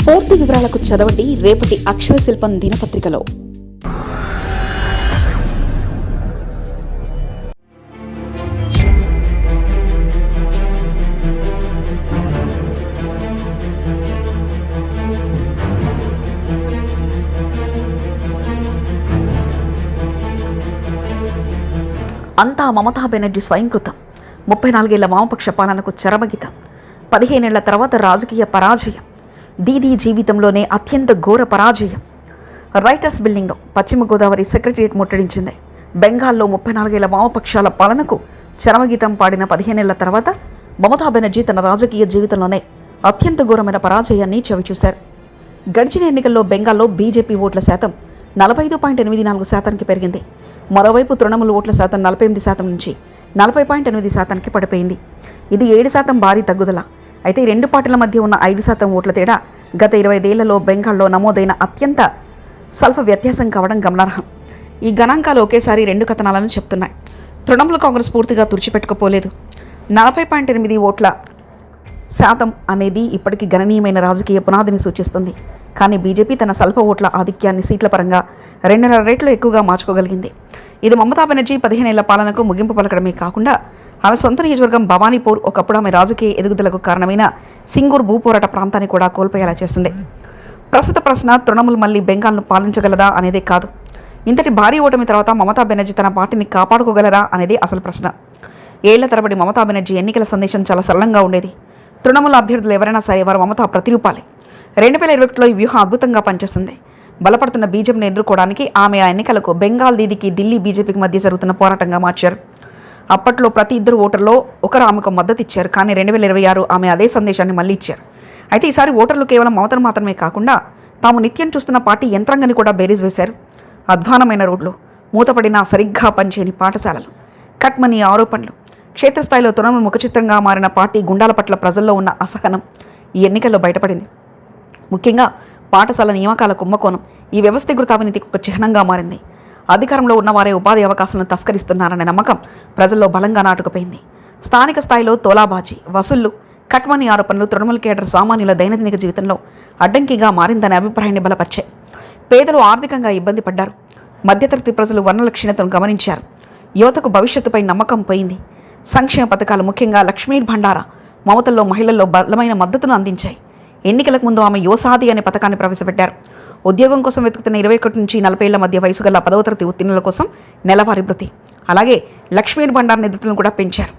పూర్తి వివరాలకు చదవండి రేపటి అక్షర శిల్పం దినపత్రికలో. అంతా మమతా బెనర్జీ స్వయంకృతం. 34 ఏళ్ల వామపక్ష పాలనకు చరమగీతం. 15 ఏళ్ల తర్వాత రాజకీయ పరాజయం. దీదీ జీవితంలోనే అత్యంత ఘోర పరాజయం. రైటర్స్ బిల్డింగ్లో పశ్చిమ గోదావరి సెక్రటరియట్ ముట్టడించింది. బెంగాల్లో 34 ఏళ్ల వామపక్షాల పాలనకు చరమగీతం పాడిన 15 ఏళ్ల తర్వాత మమతా బెనర్జీ తన రాజకీయ జీవితంలోనే అత్యంత ఘోరమైన పరాజయాన్ని చవిచూశారు. గడిచిన ఎన్నికల్లో బెంగాల్లో బీజేపీ ఓట్ల శాతం 45.84% పెరిగింది. మరోవైపు తృణమూల్ ఓట్ల శాతం 48% నుంచి 40.8%కి పడిపోయింది. ఇది 7% భారీ తగ్గుదల. అయితే ఈ రెండు పార్టీల మధ్య ఉన్న 5% ఓట్ల తేడా గత 25 ఏళ్లలో బెంగాల్లో నమోదైన అత్యంత స్వల్ప వ్యత్యాసం కావడం గమనార్హం. ఈ గణాంకాలు ఒకేసారి రెండు కథనాలను చెప్తున్నాయి. తృణమూల్ కాంగ్రెస్ పూర్తిగా తుడిచిపెట్టుకోపోలేదు. 40.8 ఓట్ల శాతం అనేది ఇప్పటికీ గణనీయమైన రాజకీయ పునాదిని సూచిస్తుంది. కానీ బీజేపీ తన స్వల్ప ఓట్ల ఆధిక్యాన్ని సీట్ల పరంగా 2.5 రెట్లు ఎక్కువగా మార్చుకోగలిగింది. ఇది మమతా బెనర్జీ 15 ఏళ్ల పాలనకు ముగింపు పలకడమే కాకుండా ఆమె సొంత నియోజకవర్గం భవానీపూర్, ఒకప్పుడు ఆమె రాజకీయ ఎదుగుదలకు కారణమైన సింగూర్ భూపోరాట ప్రాంతాన్ని కూడా కోల్పోయేలా చేసింది. ప్రస్తుత ప్రశ్న తృణమూల్ మళ్లీ బెంగాల్ను పాలించగలదా అనేదే కాదు. ఇంతటి భారీ ఓటమి తర్వాత మమతా బెనర్జీ తన పార్టీని కాపాడుకోగలరా అనేది అసలు ప్రశ్న. ఏళ్ల తరబడి మమతా బెనర్జీ ఎన్నికల సందేశం చాలా సరళంగా ఉండేది. తృణమూల్ అభ్యర్థులు ఎవరైనా సరే వారు మమతా ప్రతిరూపాలి. 2021లో ఈ వ్యూహం అద్భుతంగా పనిచేస్తుంది. బలపడుతున్న బీజేపీని ఎదుర్కోవడానికి ఆమె ఆ ఎన్నికలకు బెంగాల్ దీదికి ఢిల్లీ బీజేపీకి మధ్య జరుగుతున్న పోరాటంగా మార్చారు. అప్పట్లో ప్రతి ఇద్దరు ఓటర్లో ఒకరు ఆమెకు మద్దతు ఇచ్చారు. కానీ 2026 ఆమె అదే సందేశాన్ని మళ్ళీ ఇచ్చారు. అయితే ఈసారి ఓటర్లు కేవలం మమతను మాత్రమే కాకుండా తాము నిత్యం చూస్తున్న పార్టీ యంత్రాంగాన్ని కూడా బేరీజ్ వేశారు. అధ్వానమైన రోడ్లు, మూతపడిన సరిగ్గా పనిచేయని పాఠశాలలు, కట్మనీ ఆరోపణలు, క్షేత్రస్థాయిలో తృణమూల్ ముఖచిత్రంగా మారిన పార్టీ గుండాల పట్ల ప్రజల్లో ఉన్న అసహనం ఈ ఎన్నికల్లో బయటపడింది. ముఖ్యంగా పాఠశాల నియామకాల కుంభకోణం ఈ వ్యవస్థీకృత అవినీతికి ఒక చిహ్నంగా మారింది. అధికారంలో ఉన్నవారే ఉపాధి అవకాశాలను తస్కరిస్తున్నారనే నమ్మకం ప్రజల్లో బలంగా నాటుకుపోయింది. స్థానిక స్థాయిలో తోలాబాజీ, వసూళ్లు, కట్మనీ ఆరోపణలు తృణమూల్ కేడర్ సామాన్యుల దైనందిన జీవితంలో అడ్డంకిగా మారిందనే అభిప్రాయాన్ని బలపరిచాయి. పేదలు ఆర్థికంగా ఇబ్బంది పడ్డారు. మధ్యతరగతి ప్రజలు వనరుల క్షీణతను గమనించారు. యువతకు భవిష్యత్తుపై నమ్మకం పోయింది. సంక్షేమ పథకాలు, ముఖ్యంగా లక్ష్మీ భండార మమతల్లో మహిళల్లో బలమైన మద్దతును అందించాయి. ఎన్నికలకు ముందు ఆమె యువసాది అనే పథకాన్ని ప్రవేశపెట్టారు. ఉద్యోగం కోసం వెతుకుతున్న 21 నుంచి 40 ఏళ్ల మధ్య వయసు గల 10వ తరగతి ఉత్తీర్ణుల కోసం నెలవారీ భృతి, అలాగే లక్ష్మీ భండార్ నిధులను కూడా పెంచారు.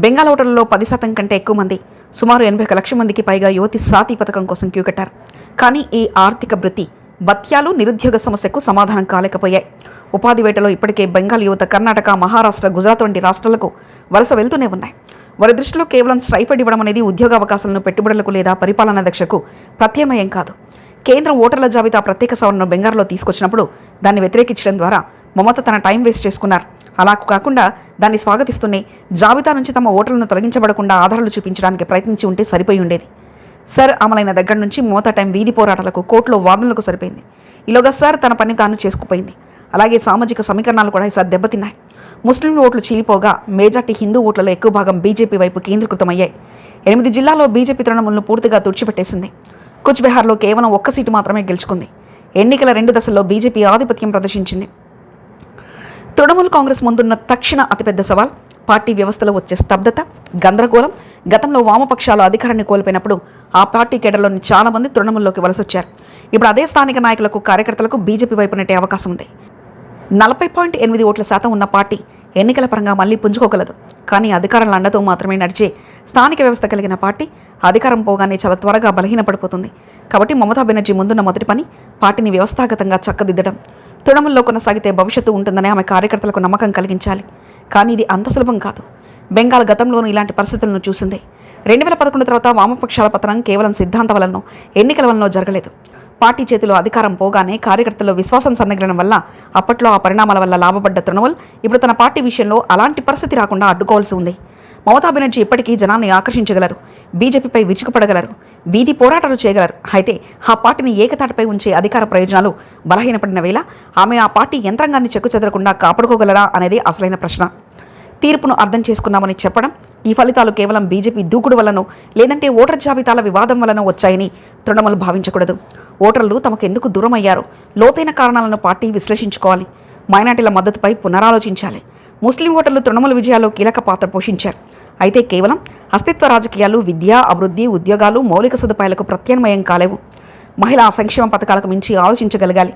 బెంగాల్ ఓటర్లలో 10% కంటే ఎక్కువ మంది, సుమారు 81 లక్షల మందికి పైగా యువతి సాతి పథకం కోసం క్యూ కట్టారు. కానీ ఈ ఆర్థిక భృతి, భత్యాలు నిరుద్యోగ సమస్యకు సమాధానం కాలేకపోయాయి. ఉపాధి వేటలో ఇప్పటికే బెంగాల్ యువత కర్ణాటక, మహారాష్ట్ర, గుజరాత్ వంటి రాష్ట్రాలకు వలస వెళ్తూనే ఉన్నాయి. వారి దృష్టిలో కేవలం స్టైఫండ్ ఇవ్వడం అనేది ఉద్యోగ అవకాశాలను పెట్టుబడులకు లేదా పరిపాలనా దక్షకు ప్రత్యామ్నాయం కాదు. కేంద్రం ఓటర్ల జాబితా ప్రత్యేక సవరణను బెంగాల్లో తీసుకొచ్చినప్పుడు దాన్ని వ్యతిరేకించడం ద్వారా మమత తన టైం వేస్ట్ చేసుకున్నారు. అలా కాకుండా దాన్ని స్వాగతిస్తూనే జాబితా నుంచి తమ ఓటర్లను తొలగించబడకుండా ఆధారాలు చూపించడానికి ప్రయత్నించి ఉంటే సరిపోయి ఉండేది. సర్ అమలైన దగ్గర నుంచి మమత టైం వీధి పోరాటాలకు, కోర్టులో వాదనలకు సరిపోయింది. ఈలోగా సర్ తన పని తాను చేసుకుపోయింది. అలాగే సామాజిక సమీకరణాలు కూడా ఈసారి దెబ్బతిన్నాయి. ముస్లిం ఓట్లు చీలిపోగా మెజార్టీ హిందూ ఓట్లలో ఎక్కువ భాగం బీజేపీ వైపు కేంద్రీకృతమయ్యాయి. 8 జిల్లాల్లో బీజేపీ తృణమూల్ను పూర్తిగా తుడిచిపెట్టేసింది. కుచ్ బెహార్లో కేవలం 1 సీటు మాత్రమే గెలుచుకుంది. ఎన్నికల 2 దశల్లో బీజేపీ ఆధిపత్యం ప్రదర్శించింది. తృణమూల్ కాంగ్రెస్ ముందున్న తక్షణ అతిపెద్ద సవాల్ పార్టీ వ్యవస్థలో వచ్చే స్తబ్దత, గందరగోళం. గతంలో వామపక్షాలు అధికారాన్ని కోల్పోయినప్పుడు ఆ పార్టీ కేడర్లోని చాలా మంది తృణమూల్లోకి వలసొచ్చారు. ఇప్పుడు అదే స్థానిక నాయకులకు, కార్యకర్తలకు బీజేపీ వైపు నెట్టే అవకాశం ఉంది. 40.8 ఓట్ల శాతం ఉన్న పార్టీ ఎన్నికల పరంగా మళ్లీ పుంజుకోగలదు. కానీ అధికారంలో అండతో మాత్రమే నడిచే స్థానిక వ్యవస్థ కలిగిన పార్టీ అధికారం పోగానే చాలా త్వరగా బలహీనపడిపోతుంది. కాబట్టి మమతా బెనర్జీ ముందున్న మొదటి పని పార్టీని వ్యవస్థాగతంగా చక్కదిద్దడం. తృణమూల్లో కొనసాగితే భవిష్యత్తు ఉంటుందని ఆమె కార్యకర్తలకు నమ్మకం కలిగించాలి. కానీ ఇది అంత సులభం కాదు. బెంగాల్ గతంలోనూ ఇలాంటి పరిస్థితులను చూసింది. 2011 తర్వాత వామపక్షాల పతనం కేవలం సిద్ధాంత వలనో, ఎన్నికల వలనో జరగలేదు. పార్టీ చేతిలో అధికారం పోగానే కార్యకర్తల్లో విశ్వాసం సన్నగిలడం వల్ల, అప్పట్లో ఆ పరిణామాల వల్ల లాభపడ్డ తృణమూల్ ఇప్పుడు తన పార్టీ విషయంలో అలాంటి పరిస్థితి రాకుండా అడ్డుకోవాల్సి ఉంది. మమతా బెనర్జీ ఇప్పటికీ జనాన్ని ఆకర్షించగలరు, బీజేపీపై విరుచుకుపడగలరు, వీధి పోరాటాలు చేయగలరు. అయితే ఆ పార్టీని ఏకతాటిపై ఉంచే అధికార ప్రయోజనాలు బలహీనపడిన వేళ ఆమె ఆ పార్టీ యంత్రాంగాన్ని చెక్కుచెదరకుండా కాపాడుకోగలరా అనేది అసలైన ప్రశ్న. తీర్పును అర్థం చేసుకున్నామని చెప్పడం, ఈ ఫలితాలు కేవలం బీజేపీ దూకుడు వల్లనో లేదంటే ఓటర్ జాబితాల వివాదం వల్లనో వచ్చాయని తృణమూలు భావించకూడదు. ఓటర్లు తమకెందుకు దూరం అయ్యారో లోతైన కారణాలను పార్టీ విశ్లేషించుకోవాలి. మైనార్టీల మద్దతుపై పునరాలోచించాలి. ముస్లిం ఓటర్లు తృణమూల విజయాల్లో కీలక పాత్ర పోషించారు. అయితే కేవలం అస్తిత్వ రాజకీయాలు విద్య, అభివృద్ధి, ఉద్యోగాలు, మౌలిక సదుపాయాలకు ప్రత్యామ్నాయం కాలేవు. మహిళా సంక్షేమ పథకాలకు మించి ఆలోచించగలగాలి.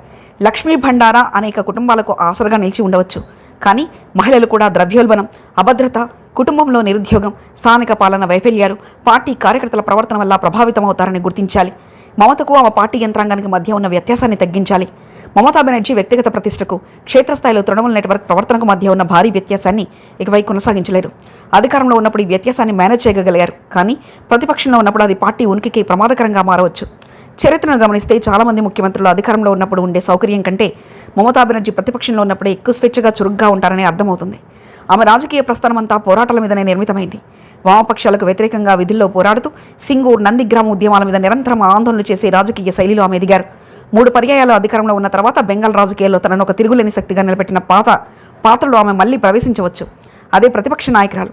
లక్ష్మీ భండారా అనేక కుటుంబాలకు ఆసరగా నిలిచి ఉండవచ్చు. కానీ మహిళలు కూడా ద్రవ్యోల్బణం, అభద్రత, కుటుంబంలో నిరుద్యోగం, స్థానిక పాలన వైఫల్యాలు, పార్టీ కార్యకర్తల ప్రవర్తన వల్ల ప్రభావితమవుతారని గుర్తించాలి. మమతకు ఆమె పార్టీ యంత్రాంగానికి మధ్య ఉన్న వ్యత్యాసాన్ని తగ్గించాలి. మమతా బెనర్జీ వ్యక్తిగత ప్రతిష్టకు, క్షేత్రస్థాయిలో తృణమూల్ నెట్వర్క్ ప్రవర్తనకు మధ్య ఉన్న భారీ వ్యత్యాసాన్ని ఇకపై కొనసాగించలేరు. అధికారంలో ఉన్నప్పుడు ఈ వ్యత్యాసాన్ని మేనేజ్ చేయగలిగారు. కానీ ప్రతిపక్షంలో ఉన్నప్పుడు అది పార్టీ ఉనికికి ప్రమాదకరంగా మారవచ్చు. చరిత్రను గమనిస్తే చాలామంది ముఖ్యమంత్రులు అధికారంలో ఉన్నప్పుడు ఉండే సౌకర్యం కంటే మమతా బెనర్జీ ప్రతిపక్షంలో ఉన్నప్పుడే ఎక్కువ స్వేచ్ఛగా చురుగ్గా ఉంటారని అర్థమవుతుంది. ఆమె రాజకీయ ప్రస్థానమంతా పోరాటాల మీదనే నిర్మితమైంది. వామపక్షాలకు వ్యతిరేకంగా విధుల్లో పోరాడుతూ సింగూర్, నందిగ్రామ ఉద్యమాల మీద నిరంతరం ఆందోళనలు చేసే రాజకీయ శైలిలో ఆమె ఎదిగారు. 3 పర్యాయాలు అధికారంలో ఉన్న తర్వాత బెంగాల్ రాజకీయాల్లో తనను ఒక తిరుగులేని శక్తిగా నిలబెట్టిన పాత్రలో ఆమె మళ్లీ ప్రవేశించవచ్చు. అదే ప్రతిపక్ష నాయకురాలు.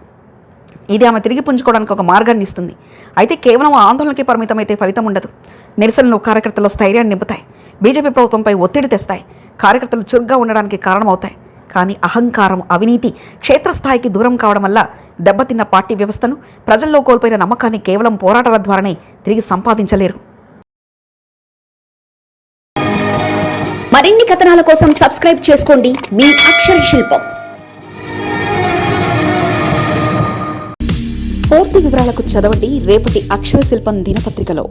ఇది ఆమె తిరిగి పుంజుకోవడానికి ఒక మార్గాన్ని ఇస్తుంది. అయితే కేవలం ఆందోళనకి పరిమితమైతే ఫలితం ఉండదు. నిరసనలు కార్యకర్తల్లో స్థైర్యాన్ని నింపుతాయి. బీజేపీ ప్రభుత్వంపై ఒత్తిడి తెస్తాయి. కార్యకర్తలు చురుగ్గా ఉండడానికి కారణమవుతాయి. కానీ అహంకారం, అవినీతి క్షేత్రస్థాయికి దూరం కావడం వల్ల దెబ్బతిన్న పార్టీ వ్యవస్థను, ప్రజల్లో కోల్పోయిన నమ్మకాన్ని కేవలం పోరాటాల ద్వారానే తిరిగి సంపాదించలేరు. మరిన్ని కథనాల కోసం సబ్స్క్రైబ్ చేసుకోండి మీ అక్షర శిల్పం. పూర్తి వివరాలకు చదవండి రేపటి అక్షర శిల్పం దినపత్రికలో.